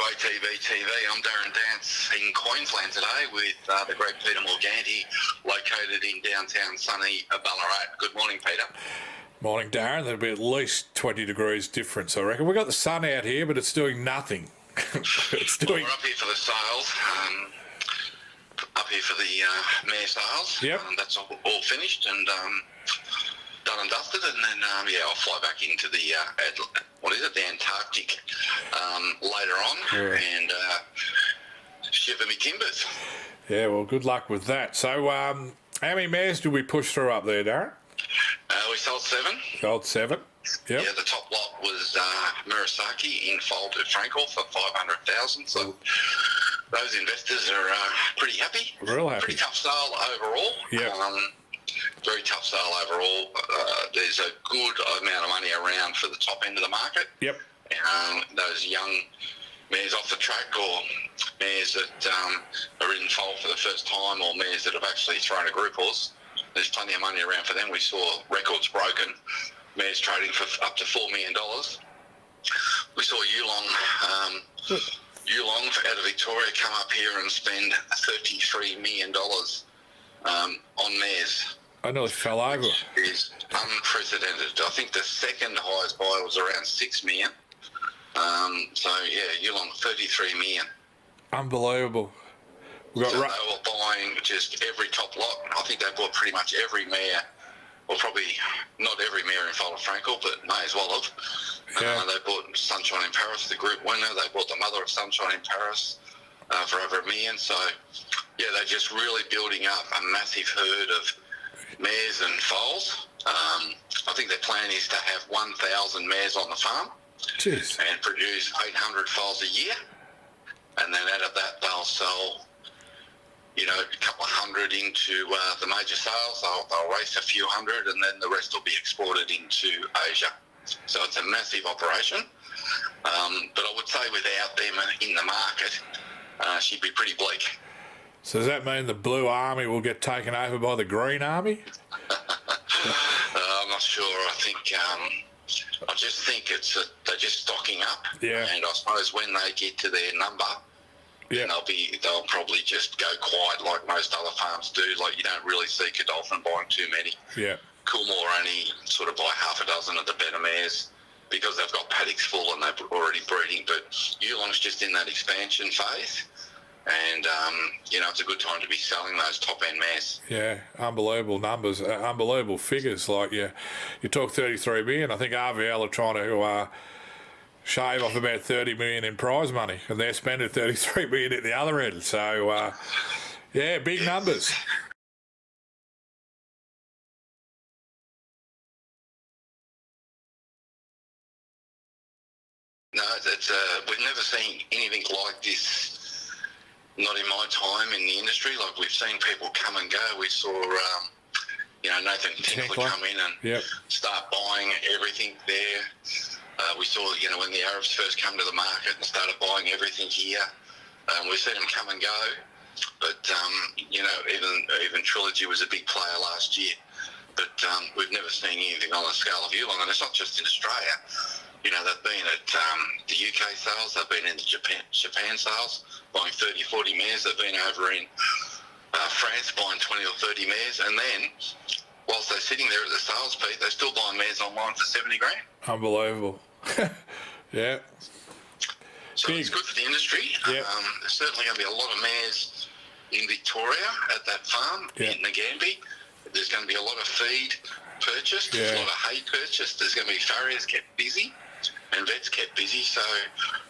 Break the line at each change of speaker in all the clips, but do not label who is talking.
ATB TV. I'm Darren Dance in Queensland today with the great Peter Morganti, located in downtown sunny Ballarat. Good morning, Peter.
Morning, Darren. There'll be at least 20 degrees difference, I reckon. We've got the sun out here, but it's doing nothing.
We're up here for the sales, up here for the mare sales.
Yep.
That's all finished and done and dusted, and then I'll fly back into the the Antarctic later on and shiver me timbers.
Yeah, well, good luck with that. So, how many mares did we push through up there, Darren?
We sold 7.
Sold 7. Yep.
Yeah, the top lot was Murasaki in foal to Frankel for 500,000. So those investors are pretty happy.
Real happy.
Pretty tough sale overall.
Yeah.
Very tough sale overall. There's a good amount of money around for the top end of the market.
Yep.
Those young mares off the track, or mares that are in foal for the first time, or mares that have actually thrown a group horse. There's plenty of money around for them. We saw records broken, mares trading for up to $4 million. We saw Yulong out of Victoria come up here and spend $33 million on mares.
I nearly fell over.
It's unprecedented. I think the second highest buy was around $6 million. Yulong, $33 million.
Unbelievable.
They were buying just every top lot. I think they bought pretty much every mare, well, probably not every mare in foal to Frankel, but may as well have.
Yeah.
They bought Sunshine in Paris, the group winner. They bought the mother of Sunshine in Paris for over $1 million. So, they're just really building up a massive herd of mares and foals. I think their plan is to have 1,000 mares on the farm.
Jeez.
And produce 800 foals a year. And then out of that, they'll sell a couple of hundred into the major sales. They'll race a few hundred, and then the rest will be exported into Asia. So it's a massive operation. But I would say without them in the market, she'd be pretty bleak.
So does that mean the Blue Army will get taken over by the Green Army?
I'm not sure. I just think they're just stocking up.
Yeah.
And I suppose when they get to their number,
yeah,
they'll probably just go quiet like most other farms do. Like, you don't really see Godolphin buying too many.
Yeah.
Coolmore only sort of buy half a dozen of the better mares because they've got paddocks full and they're already breeding. But Yulong's just in that expansion phase. And, it's a good time to be selling those top-end mares.
Yeah, unbelievable numbers, unbelievable figures. Like, you talk 33 million. I think RVL are trying to shave off about 30 million in prize money, and they're spending 33 million at the other end. So, big numbers.
No, we've never seen anything like this. Not in my time in the industry. Like, we've seen people come and go. We saw, Nathan Tinkler come in and start buying everything there. We saw, when the Arabs first come to the market and started buying everything here. We've seen them come and go. But, even Trilogy was a big player last year. But we've never seen anything on the scale of Yulong. And it's not just in Australia. They've been at the UK sales, they've been in the Japan sales, buying 30, 40 mares. They've been over in France buying 20 or 30 mares. And then, whilst they're sitting there at the sales peak, they're still buying mares online for 70 grand.
Unbelievable. Yeah.
So it's good for the industry.
Yep.
There's certainly going to be a lot of mares in Victoria at that farm, in Nagambie. There's going to be a lot of feed purchased, a lot of hay purchased. There's going to be farriers kept busy and vets kept busy. So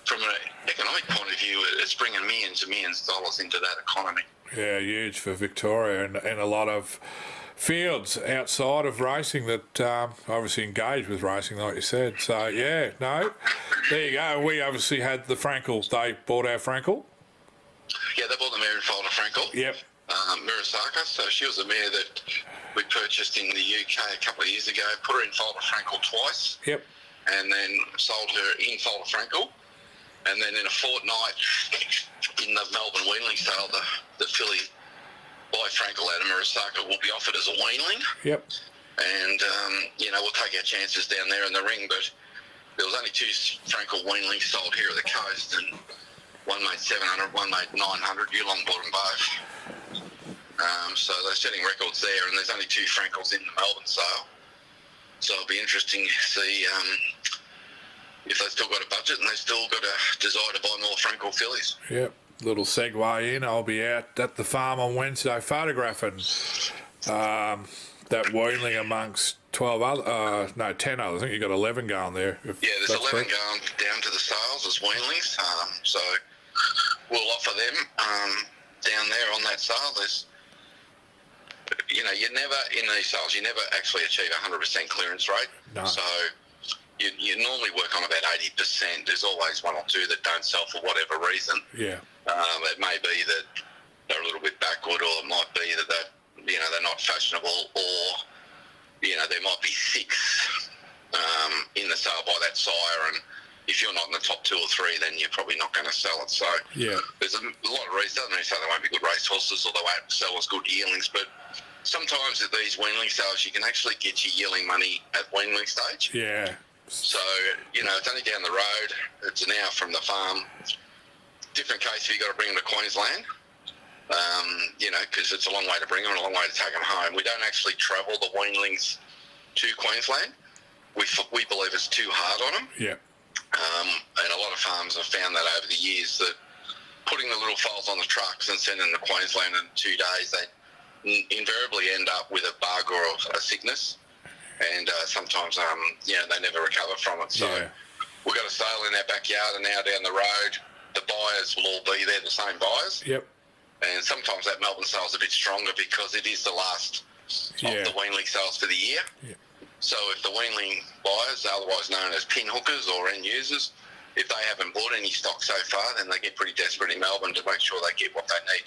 from an economic point of view, it's bringing millions and millions of dollars into that economy.
Yeah, huge for Victoria and a lot of fields outside of racing that obviously engage with racing, like you said. So, there you go. We obviously had the Frankel. They bought our Frankel.
Yeah, they bought the mare in foal to Frankel.
Yep.
Murasaka. So she was a mare that we purchased in the UK a couple of years ago, put her in foal to Frankel twice.
Yep.
And then sold her in foal to Frankel. And then in a fortnight in the Melbourne weanling sale, the filly by Frankel out of Murasaka will be offered as a weanling.
Yep.
And, we'll take our chances down there in the ring. But there was only 2 Frankel weanlings sold here at the coast. And One made 700, one made 900. Yulong bought them both. So they're setting records there, and there's only 2 Frankels in the Melbourne sale. So it'll be interesting to see if they've still got a budget and they've still got a desire to buy more Frankel fillies.
Yep. Little segue in. I'll be out at the farm on Wednesday photographing that weanling amongst 10 others. I think you've got 11 going there.
Yeah, there's 11 going down to the sales as weanlings. So we'll offer them down there on that sale. There's, you never, in these sales, you never actually achieve 100% clearance rate.
No.
So you normally work on about 80%. There's always 1 or 2 that don't sell for whatever reason.
Yeah.
It may be that they're a little bit backward, or it might be that they're not fashionable, or there might be 6 in the sale by that sire, and if you're not in the top 2 or 3, then you're probably not going to sell it. So
yeah,
there's a lot of reasons. Doesn't mean they won't be good racehorses, or they won't sell as good yearlings, but sometimes at these weanling sales you can actually get your yearling money at weanling stage.
Yeah.
So it's only down the road. It's an hour from the farm. Different case if you've got to bring them to Queensland, because it's a long way to bring them and a long way to take them home. We don't actually travel the weanlings to Queensland. We believe it's too hard on them.
Yeah.
And a lot of farms have found that over the years, that putting the little foals on the trucks and sending them to Queensland in 2 days, they invariably end up with a bug or a sickness, and sometimes they never recover from it. So we've got a sale in our backyard, and now down the road the buyers will all be there, the same buyers.
Yep.
And sometimes that Melbourne sale's a bit stronger because it is the last of the weanling sales for the year.
Yep.
So if the weanling buyers, otherwise known as pin hookers or end users, if they haven't bought any stock so far, then they get pretty desperate in Melbourne to make sure they get what they need.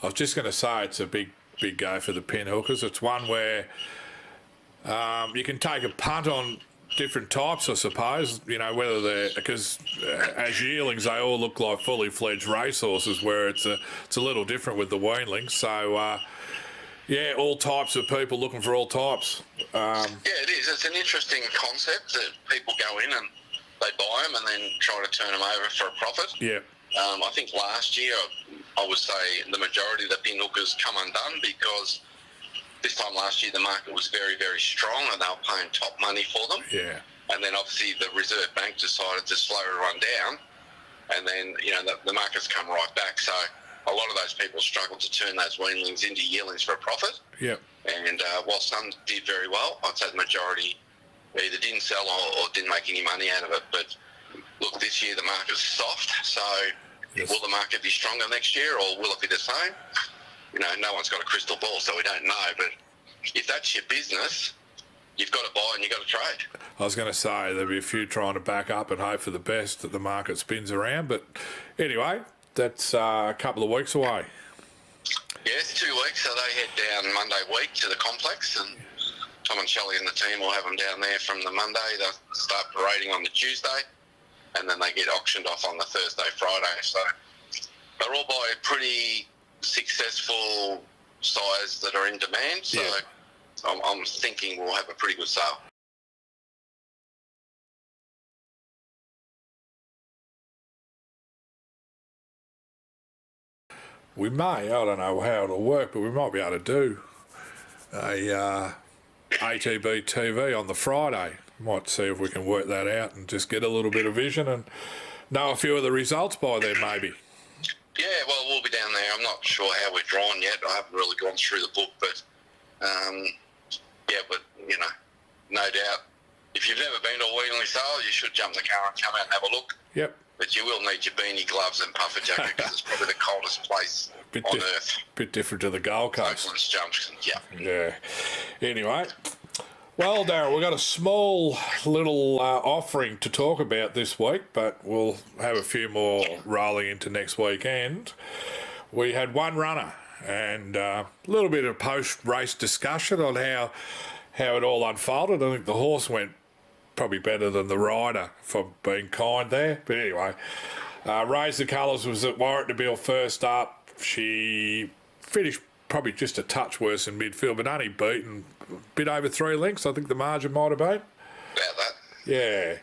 I was just going to say it's a big go for the pin hookers. It's one where you can take a punt on different types, I suppose, whether they're, because as yearlings they all look like fully fledged racehorses, where it's a little different with the weanlings. So all types of people looking for all types.
It is. It's an interesting concept that people go in and they buy them and then try to turn them over for a profit.
Yeah.
I think last year I would say the majority of the pin hookers come undone, because this time last year the market was very, very strong and they were paying top money for them.
Yeah.
And then obviously the Reserve Bank decided to slow everyone down, and then the market's come right back. So a lot of those people struggled to turn those weanlings into yearlings for a profit.
Yeah.
And while some did very well, I'd say the majority either didn't sell or didn't make any money out of it. But look, this year the market's soft, so will the market be stronger next year, or will it be the same? No one's got a crystal ball, so we don't know. But if that's your business, you've got to buy and you've got to trade.
I was going to say there'll be a few trying to back up and hope for the best that the market spins around. But anyway, that's a couple of weeks away.
Yes, 2 weeks. So they head down Monday week to the complex, and Tom and Shelley and the team will have them down there from the Monday. They'll start parading on the Tuesday, and then they get auctioned off on the Thursday, Friday. So they're all by pretty successful sires that are in demand. So I'm thinking we'll have a pretty good sale.
We may, I don't know how it'll work, but we might be able to do a ATB TV on the Friday. Might see if we can work that out and just get a little bit of vision and know a few of the results by then, maybe.
Yeah, well, we'll be down there. I'm not sure how we're drawn yet. I haven't really gone through the book, but no doubt, if you've never been to a weanling sale, you should jump the car and come out and have a look.
Yep.
But you will need your beanie, gloves and puffer jacket, because it's probably the coldest place on earth.
Bit different to the Gold Coast.
Oakland's jumps,
Yeah. Anyway, well, Darren, we've got a small little offering to talk about this week, but we'll have a few more rolling into next weekend. We had one runner and a little bit of post-race discussion on how it all unfolded. I think the horse went probably better than the rider, for being kind there. But anyway, Raise the Colours was at Warrant to Bill first up. She finished probably just a touch worse in midfield, but only beaten a bit over 3 lengths. I think the margin might have been.
About that.
Yeah.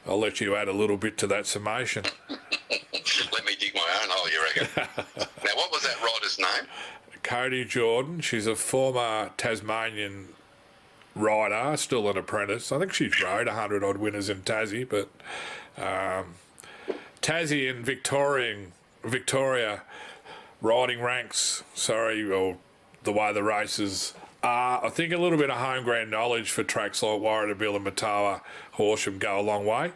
I'll let you add a little bit to that summation.
Let me dig my own hole, you reckon? Now, what was that rider's name?
Cody Jordan. She's a former Tasmanian rider, still an apprentice. I think she's rode 100-odd winners in Tassie, but Tassie and Victoria riding ranks, or the way the races are, I think a little bit of home ground knowledge for tracks like Warrnambool and Matawa, Horsham go a long way.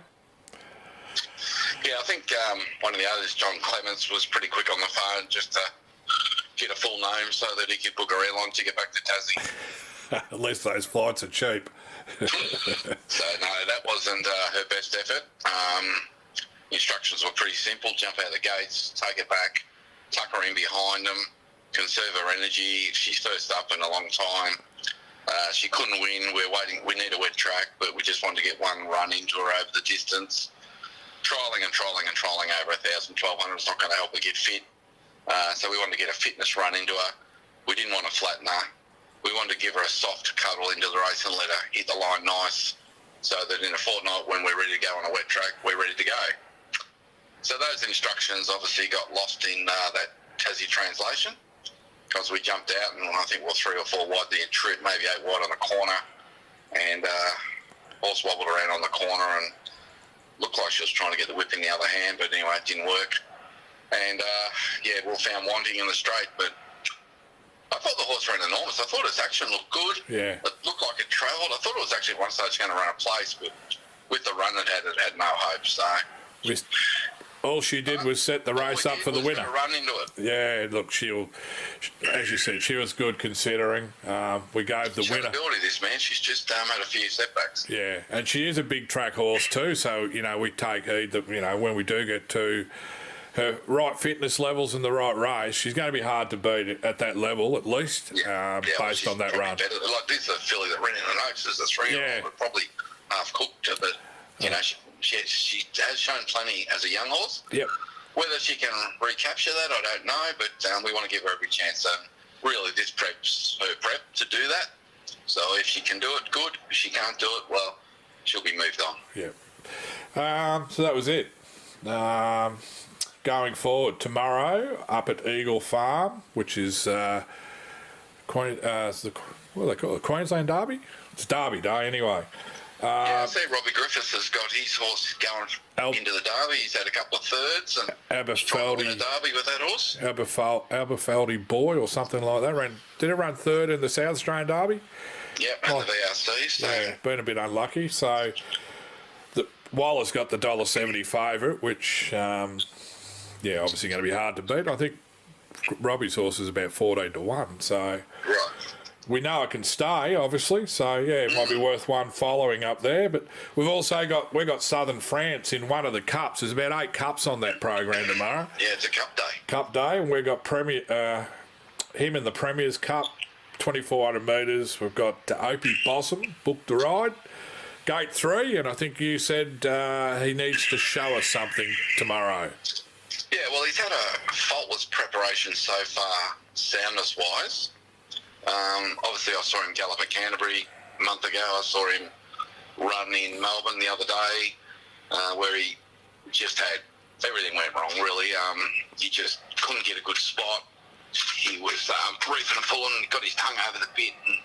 Yeah, I think one of the others, John Clements, was pretty quick on the phone just to get a full name so that he could book a airline ticket back to Tassie.
Unless those flights are cheap.
So, no, that wasn't her best effort. Instructions were pretty simple. Jump out the gates, take it back, tuck her in behind them, conserve her energy. She's first up in a long time. She couldn't win. We're waiting. We need a wet track, but we just wanted to get one run into her over the distance. Trialling over 1,000, 1,200 is not going to help her get fit. So we wanted to get a fitness run into her. We didn't want to flatten her. We wanted to give her a soft cuddle into the race and let her hit the line nice so that in a fortnight when we're ready to go on a wet track, we're ready to go. So those instructions obviously got lost in that Tassie translation because we jumped out and I think we're 3 or 4 wide the trip, maybe 8 wide on the corner, and horse wobbled around on the corner and looked like she was trying to get the whip in the other hand, but anyway, it didn't work. And we were found wanting in the straight, but I thought the horse ran enormous. I thought its action looked good.
Yeah.
It looked like it travelled. I thought it was actually at one stage going to run a place, but with the run it had no hope. So
all she did was set the race up for the winner.
Run into it.
Yeah, look, as you said, she was good considering. We gave the winner.
Ability, this man. She's just had a few setbacks.
Yeah, and she is a big track horse too. So we take heed that when we do get to her right fitness levels in the right race, she's going to be hard to beat at that level, at least, based on that run.
Better. Like this, a filly that ran in the notes as a 3-year-old, probably half cooked her, but she has shown plenty as a young horse.
Yep.
Whether she can recapture that, I don't know, but we want to give her every chance. Really, this prep's her prep to do that. So if she can do it, good. If she can't do it, well, she'll be moved on.
Yeah. So that was it. Going forward, tomorrow up at Eagle Farm, which is what do they call it? Queensland Derby? It's Derby Day anyway.
I see Robbie Griffiths has got his horse going into the Derby. He's had a couple of thirds and trying to win a Derby with that horse.
Aberfeldy Boy or something like that. Did it run third in the South Australian Derby?
Yep, and the VRC. So.
Yeah, been a bit unlucky. So Waller's got the $1.70 favourite, which obviously going to be hard to beat. I think Robbie's horse is about 14 to 1. So
right.
We know it can stay, obviously. So it might be worth one following up there. But we've also got Southern France in one of the cups. There's about 8 cups on that program tomorrow.
Yeah, it's a cup day.
Cup day, and we've got him in the Premier's Cup, 2,400 metres. We've got Opie Bossum booked to ride. Gate 3, and I think you said he needs to show us something tomorrow.
Yeah, well, he's had a faultless preparation so far, soundness-wise. Obviously, I saw him gallop at Canterbury a month ago. I saw him run in Melbourne the other day, where he just had everything went wrong, really. He just couldn't get a good spot. He was reefing and pulling, got his tongue over the bit, and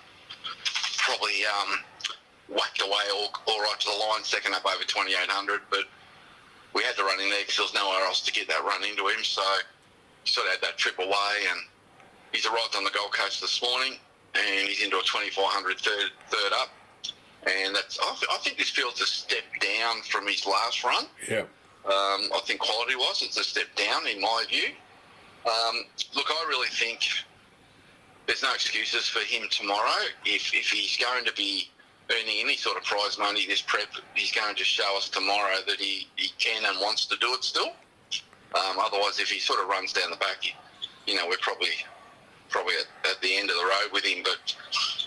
probably whacked away all right to the line, second up over 2,800, but we had to run in there because there was nowhere else to get that run into him, so he sort of had that trip away, and he's arrived on the Gold Coast this morning, and he's into a 2,400 third up, and I think this field's a step down from his last run.
Yeah.
I think quality-wise, it's a step down in my view. Look, I really think there's no excuses for him tomorrow. If he's going to be earning any sort of prize money this prep, he's going to show us tomorrow that he can and wants to do it still. Otherwise, if he sort of runs down the back, we're probably at the end of the road with him. But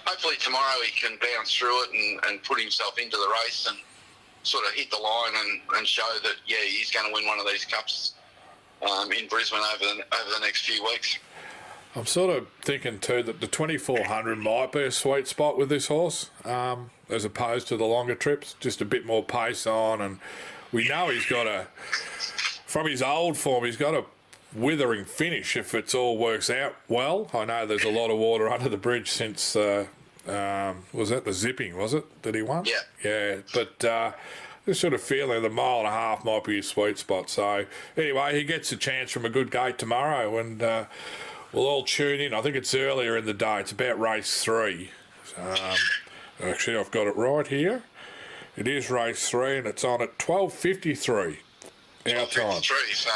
hopefully tomorrow he can bounce through it and put himself into the race and sort of hit the line and show that, he's going to win one of these cups in Brisbane over the next few weeks.
I'm sort of thinking too that the 2400 might be a sweet spot with this horse, as opposed to the longer trips. Just a bit more pace on, and we know he's got from his old form, he's got a withering finish if it all works out well. I know there's a lot of water under the bridge since, was that the zipping, was it, that he won?
Yeah.
Yeah, but just sort of feeling the 1.5 miles might be his sweet spot. So anyway, he gets a chance from a good gate tomorrow, and we'll all tune in. I think it's earlier in the day. It's about race 3. Actually, I've got it right here. It is race 3, and it's on at 12:53 our time.
12:53, so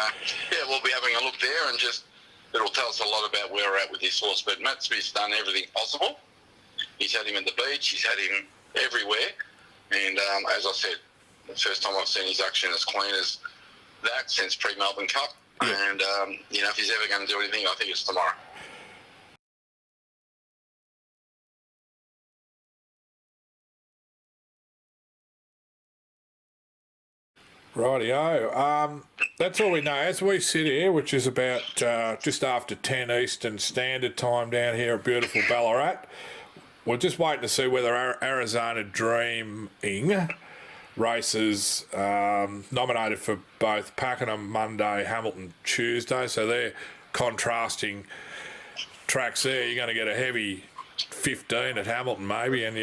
yeah, we'll be having a look there, and it'll tell us a lot about where we're at with this horse. But Matt Smith's done everything possible. He's had him at the beach. He's had him everywhere. And as I said, the first time I've seen his action as clean as that since pre-Melbourne Cup. Yeah. And, if he's ever going to do anything, I think it's tomorrow.
Rightio. That's all we know. As we sit here, which is about just after 10 Eastern Standard Time down here at beautiful Ballarat, we're just waiting to see whether Arizona Dreaming races nominated for both Pakenham Monday, Hamilton Tuesday. So they're contrasting tracks there. You're going to get a heavy 15 at Hamilton maybe, and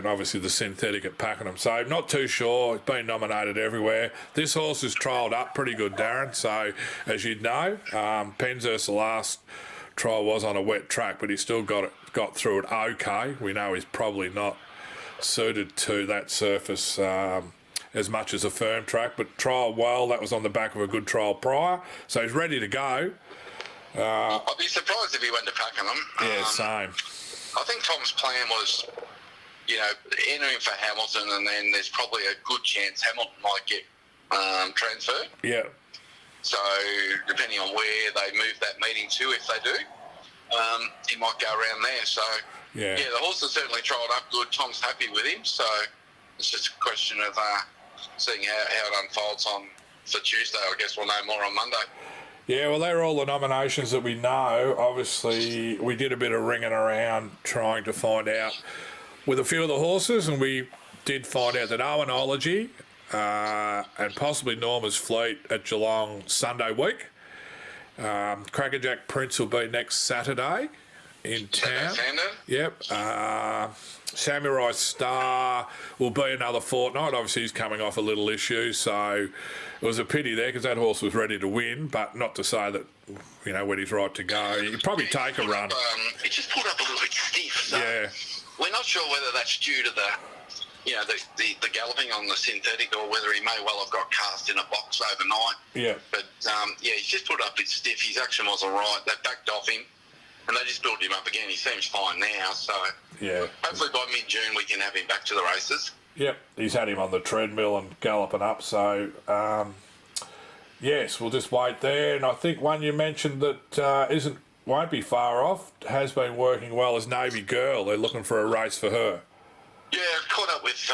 obviously the synthetic at Pakenham. So not too sure. It's been nominated everywhere. This horse is trialled up pretty good, Darren. So as you'd know, Penshurst, the last trial was on a wet track, but he still got through it okay. We know he's probably not suited to that surface as much as a firm track, but trial well. That was on the back of a good trial prior, so he's ready to go.
I'd be surprised if he went to Pakenham.
Yeah, same.
I think Tom's plan was, entering for Hamilton, and then there's probably a good chance Hamilton might get transferred.
Yeah.
So depending on where they move that meeting to, if they do, he might go around there. So yeah, the horse has certainly trialled up good. Tom's happy with him, so it's just a question of seeing how it unfolds for Tuesday. I guess we'll know more on Monday.
Yeah, well, they're all the nominations that we know. Obviously, we did a bit of ringing around trying to find out with a few of the horses, and we did find out that Owenology and possibly Norma's Fleet at Geelong Sunday week. Crackerjack Prince will be next Saturday in town. Yep. Samurai Star will be another fortnight. Obviously, he's coming off a little issue, so it was a pity there because that horse was ready to win, but not to say that, when he's right to go. He'd probably take a run.
It just pulled up a little bit stiff. So
yeah.
We're not sure whether that's due to the galloping on the synthetic, or whether he may well have got cast in a box overnight.
Yeah.
But, he's just put up a bit stiff. His action wasn't right. They backed off him, and they just built him up again. He seems fine now, so
yeah.
Hopefully by mid-June we can have him back to the races.
Yep, he's had him on the treadmill and galloping up, so yes, we'll just wait there. And I think one you mentioned that won't be far off, has been working well, is Navy Girl. They're looking for a race for her.
Yeah, I caught up with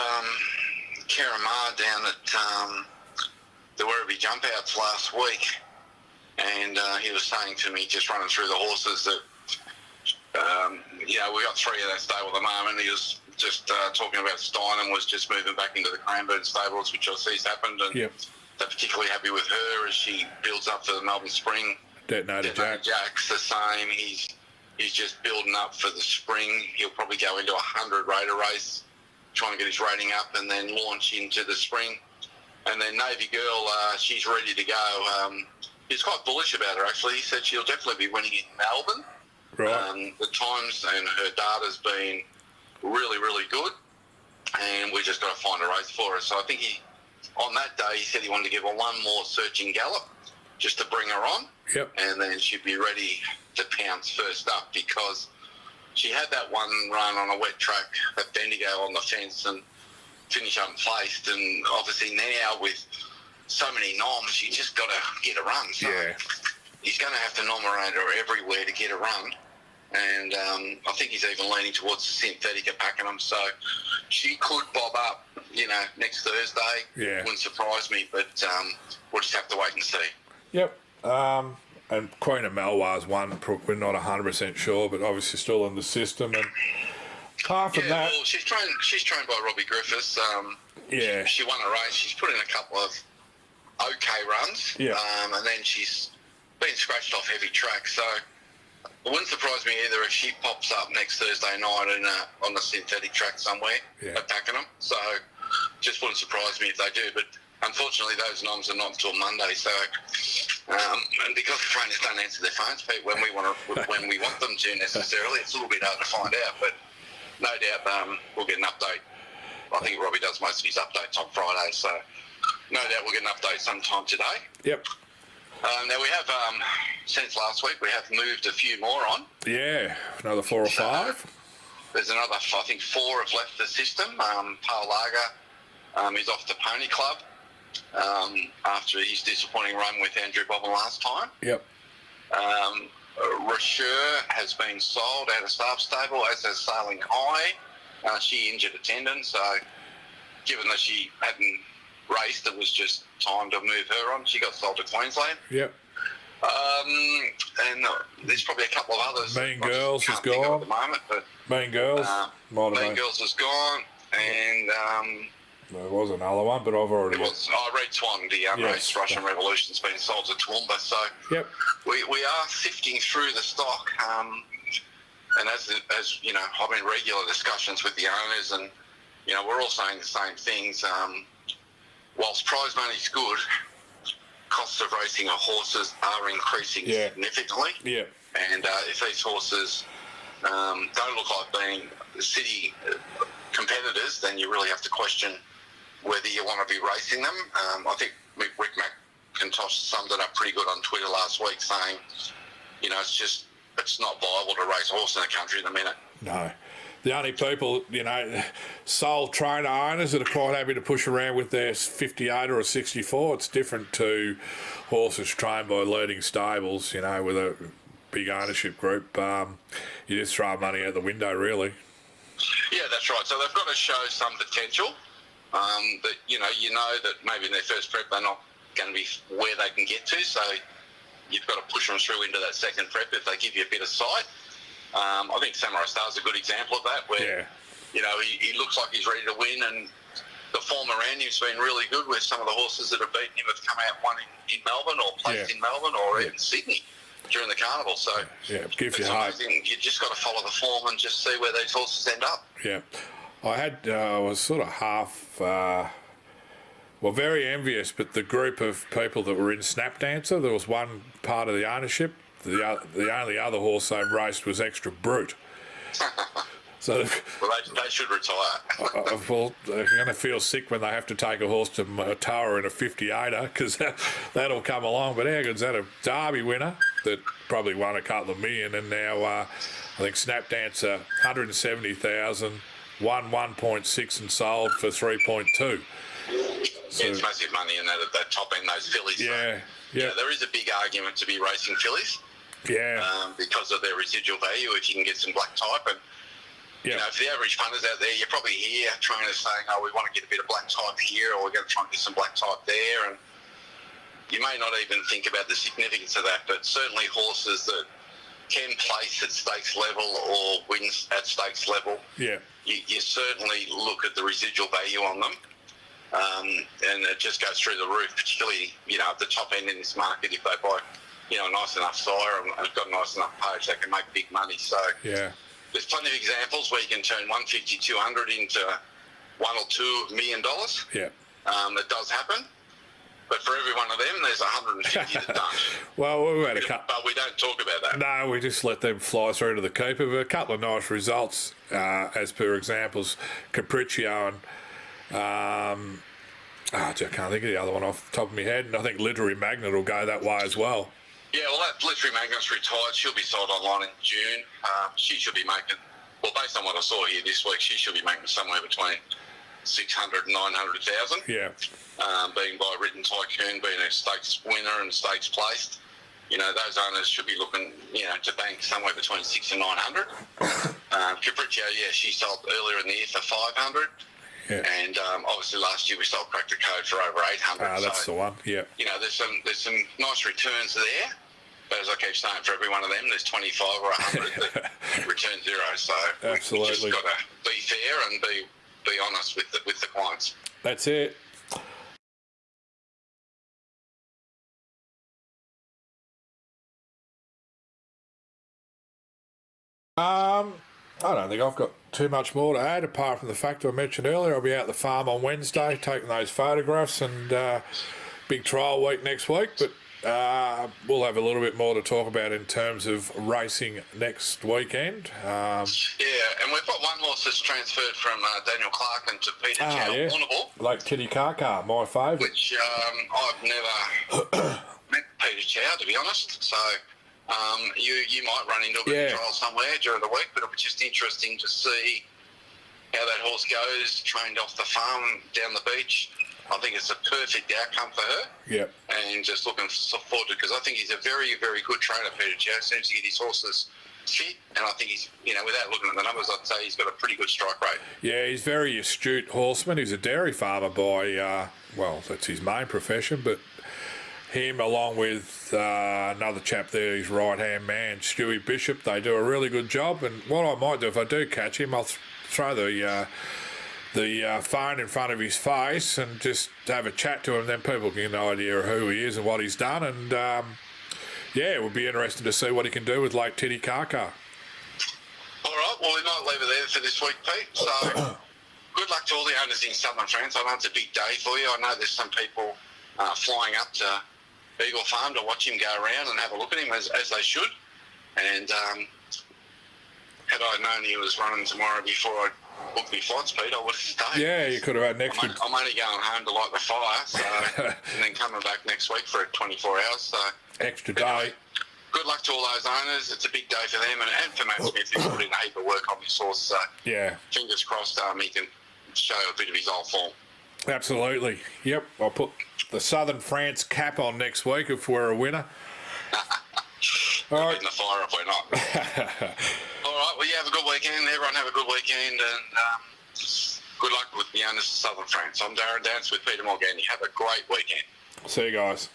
Kara Marr down at the Werribee Jump Outs last week, and he was saying to me, just running through the horses, that we got 3 of that stable at the moment. He was just talking about Steinem was just moving back into the Cranbourne stables, which I see's happened, and they're particularly happy with her as she builds up for the Melbourne Spring.
Detonator
Jack's the same. He's just building up for the spring. He'll probably go into a 100 rater race, trying to get his rating up, and then launch into the spring. And then Navy Girl, she's ready to go. He's quite bullish about her, actually. He said she'll definitely be winning in Melbourne.
Right.
The times and her data's been really, really good, and we just got to find a race for her. So I think on that day, he said he wanted to give her one more searching gallop just to bring her on.
Yep.
And then she'd be ready to pounce first up, because she had that one run on a wet track at Bendigo on the fence and finish unplaced. And obviously now with so many noms, you just got to get a run. So he's going to have to nominate her everywhere to get a run. And I think he's even leaning towards the synthetic at Pakenham. So she could bob up, next Thursday.
Yeah.
Wouldn't surprise me, but we'll just have to wait and see.
Yep. And Queen of Malwar's one, we're not 100% sure, but obviously still in the system. And apart from that...
well, she's trained by Robbie Griffiths. She won a race. She's put in a couple of okay runs.
Yeah.
And then she's been scratched off heavy track. So it wouldn't surprise me either if she pops up next Thursday night on a synthetic track somewhere at Pakenham. So just wouldn't surprise me if they do. But unfortunately, those noms are not until Monday. So, and because the trainers don't answer their phones, Pete, when we want them to necessarily, it's a little bit hard to find out. But no doubt we'll get an update. I think Robbie does most of his updates on Friday, so no doubt we'll get an update sometime today.
Yep.
Now we have, since last week, we have moved a few more on.
Yeah, another 4 or 5.
There's another, I think 4 have left the system. Paul Lager is off to Pony Club after his disappointing run with Andrew Bobbin last time.
Yep.
Racehorse has been sold out of staff stable, as has Sailing High. She injured a tendon, so given that she hadn't raced, it was just time to move her on. She got sold to Queensland.
Yep.
And there's probably a couple of others.
Mean Girls is gone.
At the moment, but
Mean Girls.
Mean Girls is gone, and
there was another one, but I've already...
Red Swan, the unraced Russian Revolution's been sold to Toowoomba. So
yep.
we are sifting through the stock. And as you know, I'm in regular discussions with the owners, and you know, we're all saying the same things. Whilst prize money's good, costs of racing of horses are increasing significantly.
Yeah. And
if these horses don't look like being city competitors, then you really have to question whether you want to be racing them. I think Rick McIntosh summed it up pretty good on Twitter last week, saying, you know, it's not viable to race a horse in the country in a minute. No.
The only people, you know, sole trainer owners that are quite happy to push around with their 58 or a 64. It's different to horses trained by leading stables, you know, with a big ownership group. You just throw money out the window, really.
Yeah, that's right. So they've got to show some potential. But, you know that maybe in their first prep they're not going to be where they can get to. So you've got to push them through into that second prep if they give you a bit of sight. I think Samurai Star's a good example of that, where you know he looks like he's ready to win, and the form around him's been really good. With some of the horses that have beaten him have come out one in Melbourne or placed in Melbourne or even Sydney during the carnival. So
it gives you
hope. You just got to follow the form and just see where these horses end up.
Yeah, I was sort of half. Very envious, but the group of people that were in Snap Dancer, there was one part of the ownership. The only other horse they raced was Extra Brute. So
they should retire.
Well, they're going to feel sick when they have to take a horse to Matoa in a 58er, because that'll come along. But how good's that? A Derby winner that probably won a couple of million, and now I think Snap Dancer 170,000, won 1.6 and sold for 3.2. So,
it's massive money in that at that top end, those fillies. Yeah, there is a big argument to be racing fillies. Because of their residual value, if you can get some black type. And you know, for the average punters out there, you probably hear trainers saying, "Oh, we want to get a bit of black type here, or we're going to try and get some black type there." And you may not even think about the significance of that, but certainly horses that can place at stakes level or wins at stakes level, you certainly look at the residual value on them. And it just goes through the roof, particularly, you know, at the top end in this market. If they buy, you know, a nice enough sire and got a nice enough page, they can make big money. So there's plenty of examples where you can turn 150, 200 into $1 or $2 million. That does happen. But for every one of them, there's 150 that don't.
Well, we've had a couple.
But we don't talk about that.
No, we just let them fly through to the keeper. But a couple of nice results, as per examples, Capriccio and I can't think of the other one off the top of my head. And I think Literary Magnet will go that way as well.
Yeah, well, that Literary Magnet's retired. She'll be sold online in June. She should be making, well, based on what I saw here this week, she should be making somewhere between 600 and 900,000. Being by Written Tycoon, being a stakes winner and stakes placed. You know, those owners should be looking, you know, to bank somewhere between 600 and 900. Capriccio, she sold earlier in the year for 500. And obviously last year we sold CRYPTIC for over 800.
That's the one. You
know, there's some nice returns there. But as I keep saying, for every one of them, there's 25 or 100 that return zero. So
absolutely,
we just got to be fair and be honest with the clients.
That's it. I don't think I've got too much more to add, apart from the fact I mentioned earlier. I'll be out at the farm on Wednesday taking those photographs, and big trial week next week. But we'll have a little bit more to talk about in terms of racing next weekend.
Yeah, and we've got one horse that's transferred from Daniel Clark into Peter Chow,
yeah.
Warrnambool.
Like Kitty Kaka, my favourite.
Which I've never met Peter Chow, to be honest. So you might run into a bit of trial somewhere during the week, but it was just interesting to see how that horse goes, trained off the farm down the beach. I think it's a perfect outcome for her.
Yep.
And just looking forward to it, because I think he's a very, very good trainer, Peter Chow. Seems to get his horses fit, and I think he's, without looking at the numbers, I'd say he's got a pretty good strike rate.
Yeah, he's very astute horseman. He's a dairy farmer by, that's his main profession, but him along with another chap there, his right-hand man, Stewie Bishop, they do a really good job. And what I might do, if I do catch him, I'll throw the phone in front of his face and just have a chat to him. Then people get an idea of who he is and what he's done. And it would be interesting to see what he can do with Lake Titicaca.
All right, well, we might leave it there for this week, Pete. So good luck to all the owners in Southern France. I know it's a big day for you. I know there's some people flying up to Beagle Farm to watch him go around and have a look at him, as they should. And had I known he was running tomorrow before I booked my flights, Pete, I would have stayed.
Yeah, you could have had an extra...
I'm only going home to light the fire, so and then coming back next week for 24 hours. So
extra day.
Anyway, good luck to all those owners. It's a big day for them, and for Matt Smith, who's put in a heap of work on this horse. So fingers crossed he can show a bit of his old form.
Absolutely. Yep, I'll put the Southern France cap on next week if we're a winner.
All right. In the fire if we're not. All right, well, you have a good weekend. Everyone have a good weekend, and good luck with the owners of Southern France. I'm Darren Dance with Peter Morgani. Have a great weekend.
See you guys.